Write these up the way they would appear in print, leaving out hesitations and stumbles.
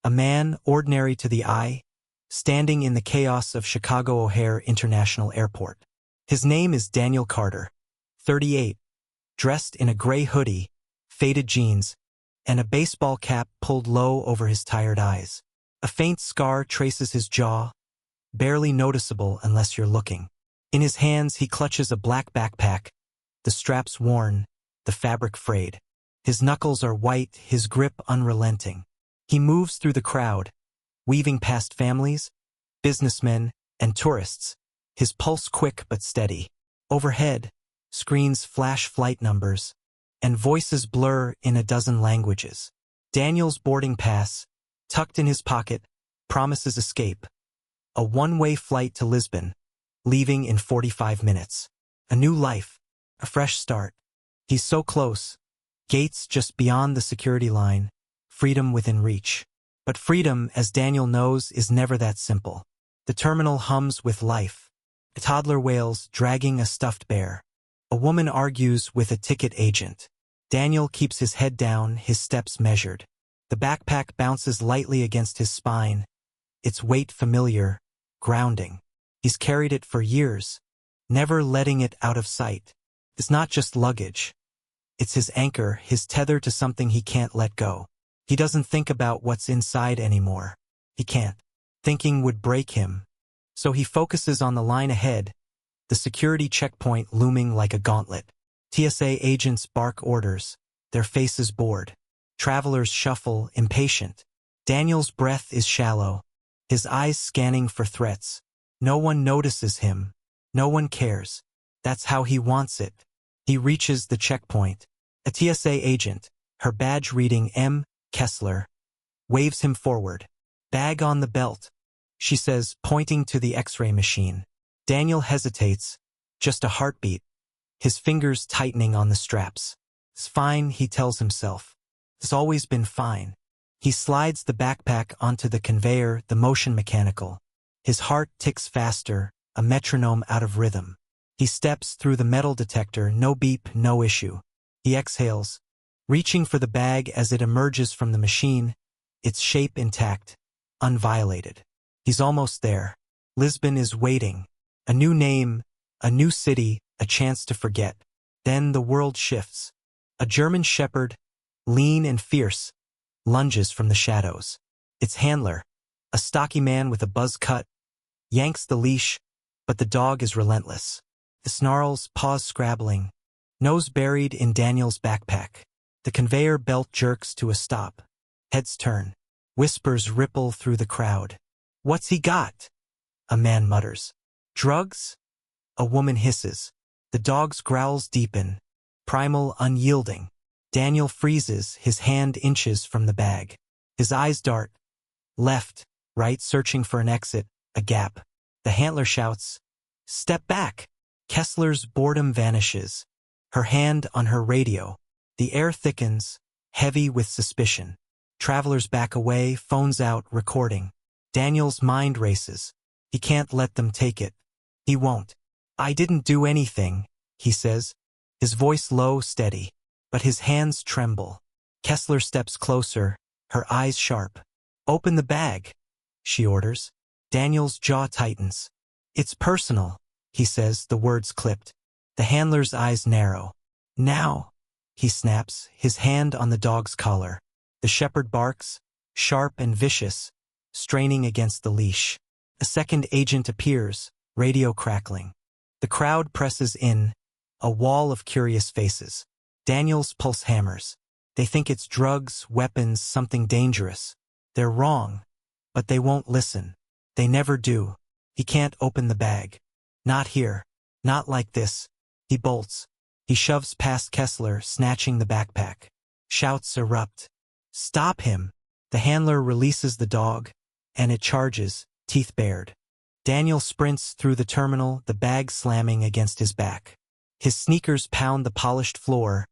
A man, ordinary to the eye, standing in the chaos of Chicago O'Hare International Airport. His name is Daniel Carter, 38, dressed in a gray hoodie, faded jeans, and a baseball cap pulled low over his tired eyes. A faint scar traces his jaw, barely noticeable unless you're looking. In his hands he clutches a black backpack, the straps worn, the fabric frayed. His knuckles are white, his grip unrelenting. He moves through the crowd, weaving past families, businessmen, and tourists, his pulse quick but steady. Overhead, screens flash flight numbers, and voices blur in a dozen languages. Daniel's boarding pass, tucked in his pocket, promises escape. A one-way flight to Lisbon, leaving in 45 minutes. A new life, a fresh start. He's so close. Gates just beyond the security line, freedom within reach. But freedom, as Daniel knows, is never that simple. The terminal hums with life. A toddler wails, dragging a stuffed bear. A woman argues with a ticket agent. Daniel keeps his head down, his steps measured. The backpack bounces lightly against his spine, its weight familiar, grounding. He's carried it for years, never letting it out of sight. It's not just luggage. It's his anchor, his tether to something he can't let go. He doesn't think about what's inside anymore. He can't. Thinking would break him. So he focuses on the line ahead, the security checkpoint looming like a gauntlet. TSA agents bark orders, their faces bored. Travelers shuffle, impatient. Daniel's breath is shallow, his eyes scanning for threats. No one notices him. No one cares. That's how he wants it. He reaches the checkpoint. A TSA agent, her badge reading M. Kessler, waves him forward. Bag on the belt, she says, pointing to the X-ray machine. Daniel hesitates, just a heartbeat, his fingers tightening on the straps. It's fine, he tells himself. It's always been fine. He slides the backpack onto the conveyor, the motion mechanical. His heart ticks faster, a metronome out of rhythm. He steps through the metal detector, no beep, no issue. He exhales, reaching for the bag as it emerges from the machine, its shape intact, unviolated. He's almost there. Lisbon is waiting. A new name, a new city, a chance to forget. Then the world shifts. A German shepherd, lean and fierce, lunges from the shadows. Its handler, a stocky man with a buzz cut, yanks the leash, but the dog is relentless. The snarls, paws scrabbling, nose buried in Daniel's backpack. The conveyor belt jerks to a stop. Heads turn. Whispers ripple through the crowd. What's he got? A man mutters. Drugs? A woman hisses. The dog's growls deepen, primal, unyielding. Daniel freezes, his hand inches from the bag. His eyes dart. Left, right, searching for an exit, a gap. The handler shouts, "Step back!" Kessler's boredom vanishes. Her hand on her radio. The air thickens, heavy with suspicion. Travelers back away, phones out, recording. Daniel's mind races. He can't let them take it. He won't. I didn't do anything, he says, his voice low, steady. But his hands tremble. Kessler steps closer, her eyes sharp. Open the bag, she orders. Daniel's jaw tightens. It's personal, he says, the words clipped. The handler's eyes narrow. Now, he snaps, his hand on the dog's collar. The shepherd barks, sharp and vicious, straining against the leash. A second agent appears, radio crackling. The crowd presses in, a wall of curious faces. Daniel's pulse hammers. They think it's drugs, weapons, something dangerous. They're wrong, but they won't listen. They never do. He can't open the bag. Not here. Not like this. He bolts. He shoves past Kessler, snatching the backpack. Shouts erupt. Stop him! The handler releases the dog, and it charges, teeth bared. Daniel sprints through the terminal, the bag slamming against his back. His sneakers pound the polished floor,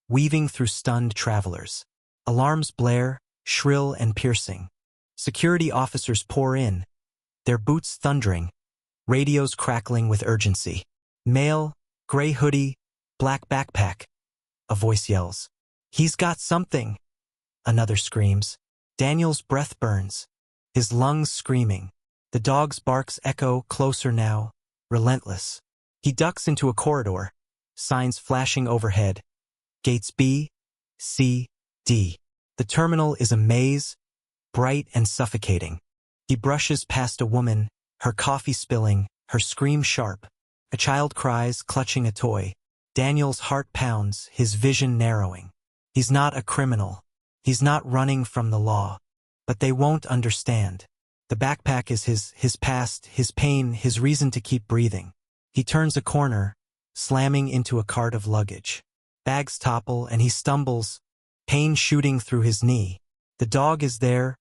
weaving through stunned travelers. Alarms blare, shrill and piercing. Security officers pour in, their boots thundering, radios crackling with urgency. Male, gray hoodie, black backpack. A voice yells. He's got something. Another screams. Daniel's breath burns, his lungs screaming. The dog's barks echo closer now, relentless. He ducks into a corridor, signs flashing overhead. Gates B, C, D. The terminal is a maze, bright and suffocating. He brushes past a woman, her coffee spilling, her scream sharp. A child cries, clutching a toy. Daniel's heart pounds, his vision narrowing. He's not a criminal. He's not running from the law. But they won't understand. The backpack is his past, his pain, his reason to keep breathing. He turns a corner, slamming into a cart of luggage. Bags topple and he stumbles, pain shooting through his knee. The dog is there,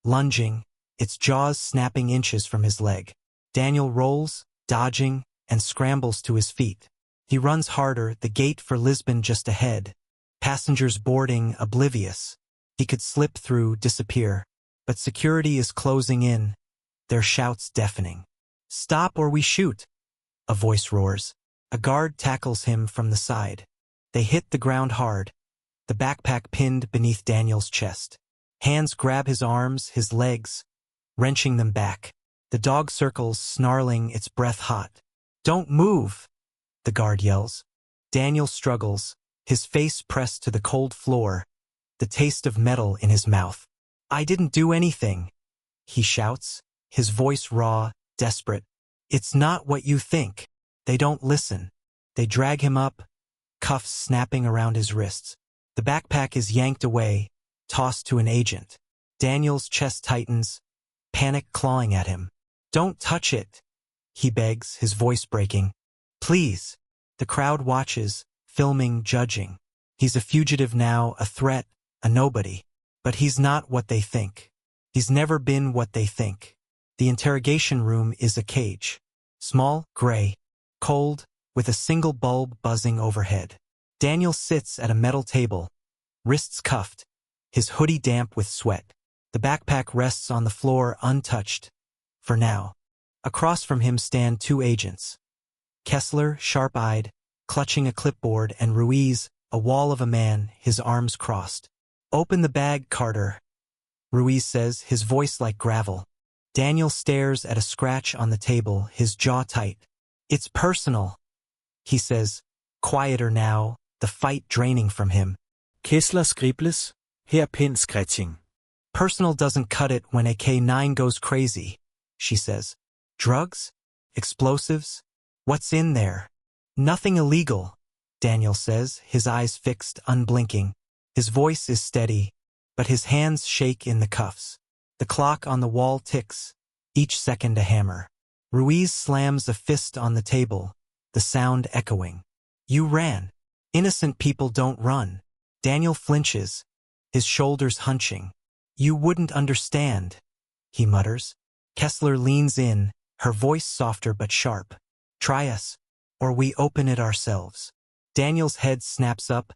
lunging, its jaws snapping inches from his leg. Daniel rolls, dodging, and scrambles to his feet. He runs harder, the gate for Lisbon just ahead. Passengers boarding, oblivious. He could slip through, disappear. But security is closing in, their shouts deafening. "Stop or we shoot!" a voice roars. A guard tackles him from the side. They hit the ground hard, the backpack pinned beneath Daniel's chest. Hands grab his arms, his legs, wrenching them back. The dog circles, snarling, its breath hot. "Don't move!" the guard yells. Daniel struggles, his face pressed to the cold floor, the taste of metal in his mouth. "I didn't do anything," he shouts, his voice raw, desperate. "It's not what you think." They don't listen. They drag him up, cuffs snapping around his wrists. The backpack is yanked away, tossed to an agent. Daniel's chest tightens, panic clawing at him. "Don't touch it," he begs, his voice breaking. "Please." The crowd watches, filming, judging. He's a fugitive now, a threat, a nobody. But he's not what they think. He's never been what they think. The interrogation room is a cage. Small, gray, cold, with a single bulb buzzing overhead. Daniel sits at a metal table, wrists cuffed, his hoodie damp with sweat. The backpack rests on the floor untouched, for now. Across from him stand two agents. Kessler, sharp-eyed, clutching a clipboard, and Ruiz, a wall of a man, his arms crossed. "Open the bag, Carter," Ruiz says, his voice like gravel. Daniel stares at a scratch on the table, his jaw tight. "It's personal," he says, quieter now, the fight draining from him. Kessler skribles, her pind scratching. "Personal doesn't cut it when a K9 goes crazy," she says. "Drugs? Explosives? What's in there?" "Nothing illegal," Daniel says, his eyes fixed, unblinking. His voice is steady, but his hands shake in the cuffs. The clock on the wall ticks, each second a hammer. Ruiz slams a fist on the table, the sound echoing. "You ran. Innocent people don't run." Daniel flinches, his shoulders hunching. "You wouldn't understand," he mutters. Kessler leans in, her voice softer but sharp. "Try us, or we open it ourselves." Daniel's head snaps up,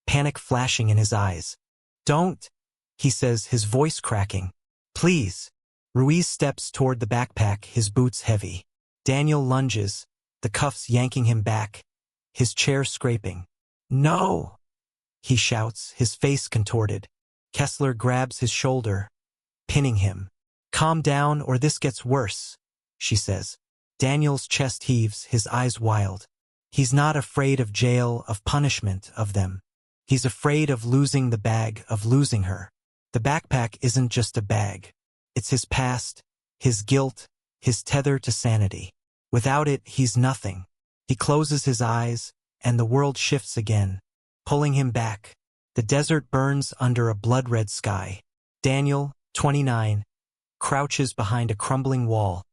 panic flashing in his eyes. "Don't," he says, his voice cracking. "Please." Ruiz steps toward the backpack, his boots heavy. Daniel lunges, the cuffs yanking him back, his chair scraping. "No!" he shouts, his face contorted. Kessler grabs his shoulder, pinning him. "Calm down or this gets worse," she says. Daniel's chest heaves, his eyes wild. He's not afraid of jail, of punishment, of them. He's afraid of losing the bag, of losing her. The backpack isn't just a bag. It's his past, his guilt, his tether to sanity. Without it, he's nothing. He closes his eyes, and the world shifts again, pulling him back. The desert burns under a blood-red sky. Daniel, 29, crouches behind a crumbling wall,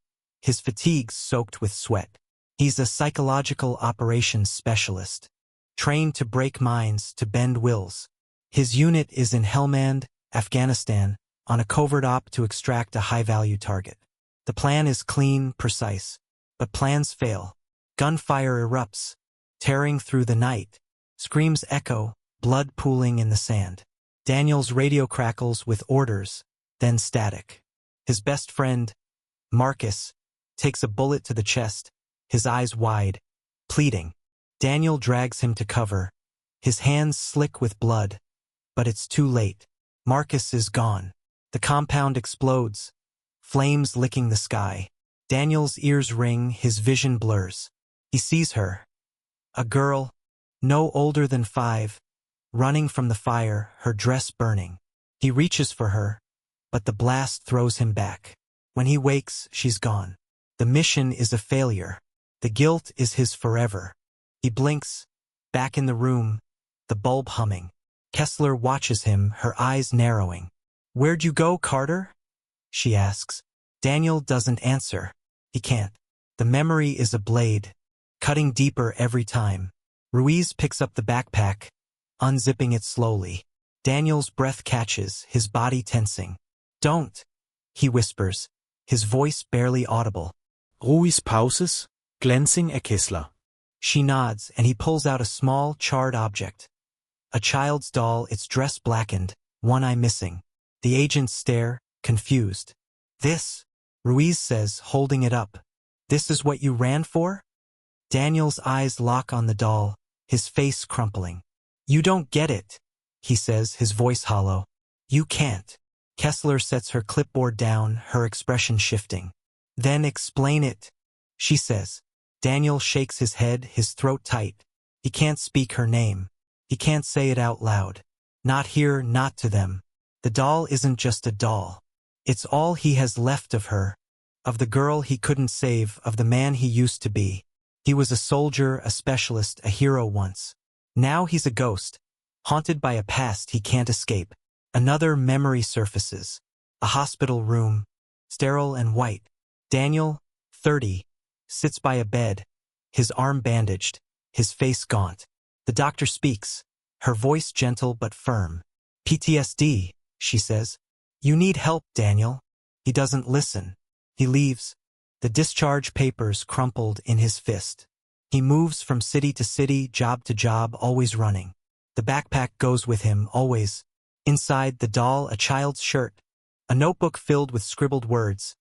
his fatigues soaked with sweat. He's a psychological operations specialist, trained to break minds, to bend wills. His unit is in Helmand, Afghanistan, on a covert op to extract a high-value target. The plan is clean, precise, but plans fail. Gunfire erupts, tearing through the night. Screams echo, blood pooling in the sand. Daniel's radio crackles with orders, then static. His best friend, Marcus, takes a bullet to the chest, his eyes wide, pleading. Daniel drags him to cover, his hands slick with blood, but it's too late. Marcus is gone. The compound explodes, flames licking the sky. Daniel's ears ring, his vision blurs. He sees her, a girl, no older than 5, running from the fire, her dress burning. He reaches for her, but the blast throws him back. When he wakes, she's gone. The mission is a failure. The guilt is his forever. He blinks, back in the room, the bulb humming. Kessler watches him, her eyes narrowing. "Where'd you go, Carter?" she asks. Daniel doesn't answer. He can't. The memory is a blade, cutting deeper every time. Ruiz picks up the backpack, unzipping it slowly. Daniel's breath catches, his body tensing. "Don't," he whispers, his voice barely audible. Ruiz pauses, glancing at Kessler. She nods, and he pulls out a small, charred object. A child's doll, its dress blackened, one eye missing. The agents stare, confused. "This," Ruiz says, holding it up. "This is what you ran for?" Daniel's eyes lock on the doll, his face crumpling. "You don't get it," he says, his voice hollow. "You can't." Kessler sets her clipboard down, her expression shifting. "Then explain it," she says. Daniel shakes his head, his throat tight. He can't speak her name. He can't say it out loud. Not here, not to them. The doll isn't just a doll. It's all he has left of her, of the girl he couldn't save, of the man he used to be. He was a soldier, a specialist, a hero once. Now he's a ghost, haunted by a past he can't escape. Another memory surfaces. A hospital room, sterile and white. Daniel, 30, sits by a bed, his arm bandaged, his face gaunt. The doctor speaks, her voice gentle but firm. "PTSD, she says. "You need help, Daniel." He doesn't listen. He leaves, the discharge papers crumpled in his fist. He moves from city to city, job to job, always running. The backpack goes with him, always. Inside, the doll, a child's shirt, a notebook filled with scribbled words,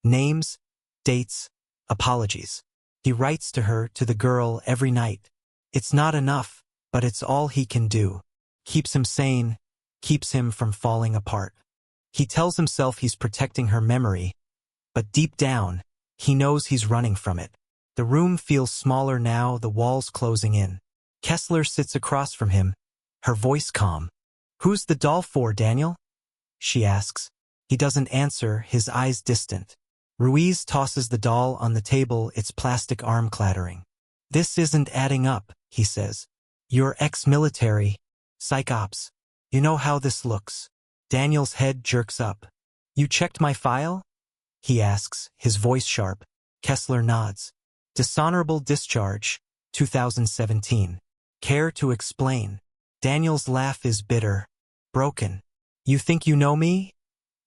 names, dates, apologies. He writes to her, to the girl, every night. It's not enough, but it's all he can do. Keeps him sane, keeps him from falling apart. He tells himself he's protecting her memory, but deep down, he knows he's running from it. The room feels smaller now, the walls closing in. Kessler sits across from him, her voice calm. "Who's the doll for, Daniel?" she asks. He doesn't answer, his eyes distant. Ruiz tosses the doll on the table, its plastic arm clattering. "This isn't adding up," he says. "You're ex-military, psych ops. You know how this looks." Daniel's head jerks up. "You checked my file?" he asks, his voice sharp. Kessler nods. "Dishonorable discharge, 2017. Care to explain?" Daniel's laugh is bitter, broken. "You think you know me?"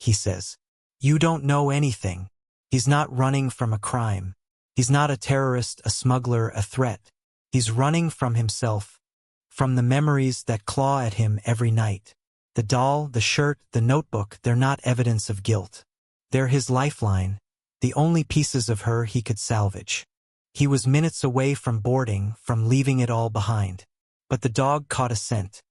he says. "You don't know anything." He's not running from a crime. He's not a terrorist, a smuggler, a threat. He's running from himself, from the memories that claw at him every night. The doll, the shirt, the notebook, they're not evidence of guilt. They're his lifeline, the only pieces of her he could salvage. He was minutes away from boarding, from leaving it all behind. But the dog caught a scent.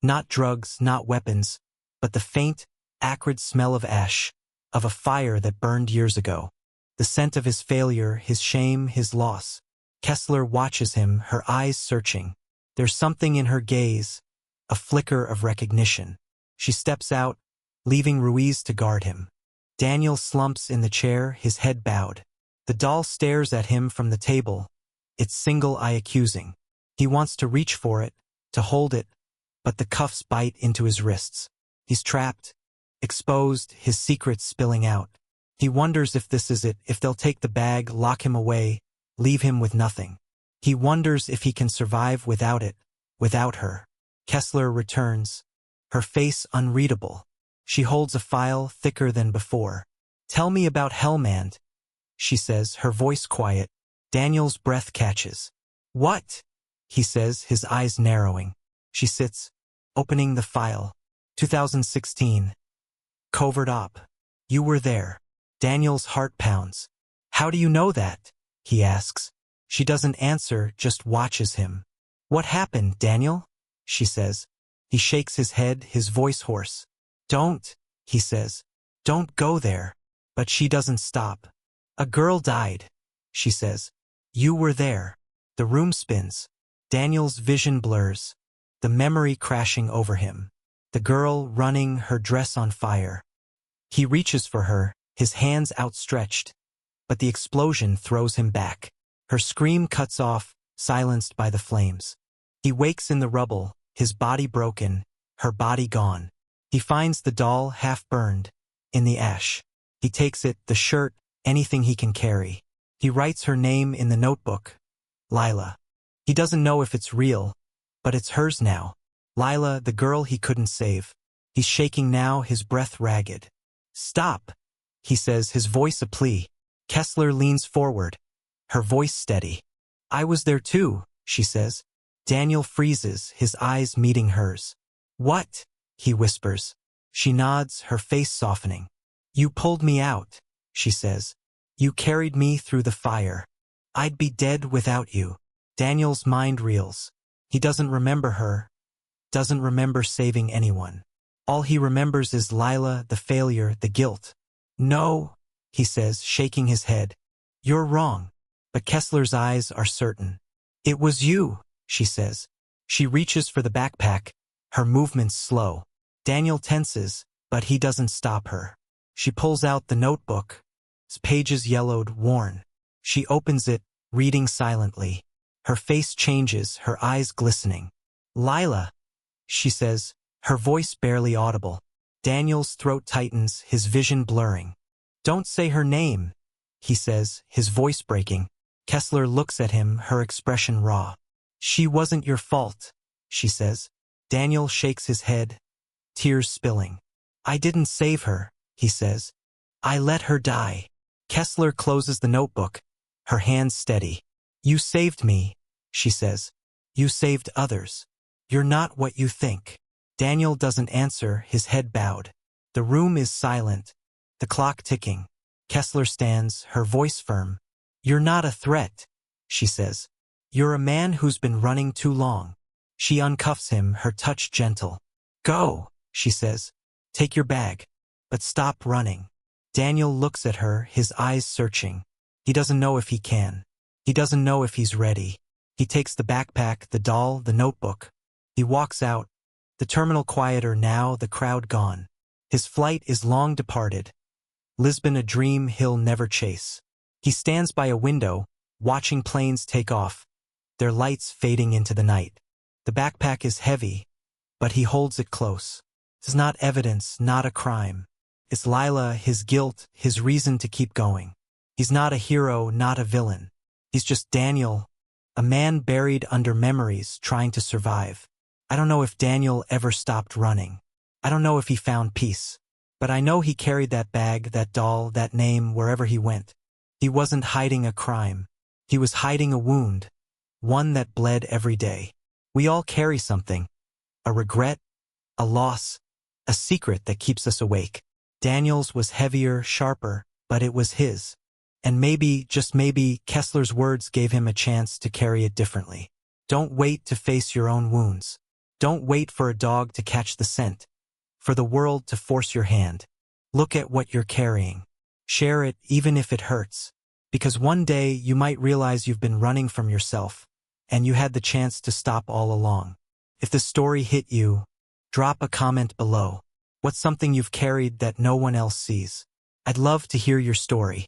Not drugs, not weapons, but the faint, acrid smell of ash, of a fire that burned years ago. The scent of his failure, his shame, his loss. Kessler watches him, her eyes searching. There's something in her gaze, a flicker of recognition. She steps out, leaving Ruiz to guard him. Daniel slumps in the chair, his head bowed. The doll stares at him from the table, its single eye accusing. He wants to reach for it, to hold it, but the cuffs bite into his wrists. He's trapped, exposed, his secrets spilling out. He wonders if this is it, if they'll take the bag, lock him away, leave him with nothing. He wonders if he can survive without it, without her. Kessler returns, her face unreadable. She holds a file thicker than before. "Tell me about Hellmand," she says, her voice quiet. Daniel's breath catches. "What?" he says, his eyes narrowing. She sits, opening the file. 2016. Covert op. "You were there." Daniel's heart pounds. "How do you know that?" he asks. She doesn't answer, just watches him. "What happened, Daniel?" she says. He shakes his head, his voice hoarse. "Don't," he says. Don't go there. But she doesn't stop. A girl died, she says. You were there. The room spins. Daniel's vision blurs, the memory crashing over him. The girl running, her dress on fire. He reaches for her, his hands outstretched, but the explosion throws him back. Her scream cuts off, silenced by the flames. He wakes in the rubble, his body broken, her body gone. He finds the doll half-burned, in the ash. He takes it, the shirt, anything he can carry. He writes her name in the notebook. Lila. He doesn't know if it's real, but it's hers now. Lila, the girl he couldn't save. He's shaking now, his breath ragged. Stop, he says, his voice a plea. Kessler leans forward, her voice steady. I was there too, she says. Daniel freezes, his eyes meeting hers. What? He whispers. She nods, her face softening. You pulled me out, she says. You carried me through the fire. I'd be dead without you. Daniel's mind reels. He doesn't remember her, doesn't remember saving anyone. All he remembers is Lila, the failure, the guilt. No, he says, shaking his head. You're wrong. But Kessler's eyes are certain. It was you, she says. She reaches for the backpack, her movements slow. Daniel tenses, but he doesn't stop her. She pulls out the notebook, its pages yellowed, worn. She opens it, reading silently. Her face changes, her eyes glistening. Lila, she says, her voice barely audible. Daniel's throat tightens, his vision blurring. Don't say her name, he says, his voice breaking. Kessler looks at him, her expression raw. She wasn't your fault, she says. Daniel shakes his head, tears spilling. I didn't save her, he says. I let her die. Kessler closes the notebook, her hands steady. You saved me, she says. You saved others. You're not what you think. Daniel doesn't answer, his head bowed. The room is silent, the clock ticking. Kessler stands, her voice firm. You're not a threat, she says. You're a man who's been running too long. She uncuffs him, her touch gentle. Go, she says. Take your bag. But stop running. Daniel looks at her, his eyes searching. He doesn't know if he can. He doesn't know if he's ready. He takes the backpack, the doll, the notebook. He walks out. The terminal quieter now, the crowd gone. His flight is long departed. Lisbon a dream he'll never chase. He stands by a window, watching planes take off, their lights fading into the night. The backpack is heavy, but he holds it close. It's not evidence, not a crime. It's Lila, his guilt, his reason to keep going. He's not a hero, not a villain. He's just Daniel, a man buried under memories trying to survive. I don't know if Daniel ever stopped running. I don't know if he found peace. But I know he carried that bag, that doll, that name wherever he went. He wasn't hiding a crime. He was hiding a wound, one that bled every day. We all carry something, a regret, a loss, a secret that keeps us awake. Daniel's was heavier, sharper, but it was his. And maybe, just maybe, Kessler's words gave him a chance to carry it differently. Don't wait to face your own wounds. Don't wait for a dog to catch the scent, for the world to force your hand. Look at what you're carrying. Share it even if it hurts. Because one day you might realize you've been running from yourself, and you had the chance to stop all along. If the story hit you, drop a comment below. What's something you've carried that no one else sees? I'd love to hear your story.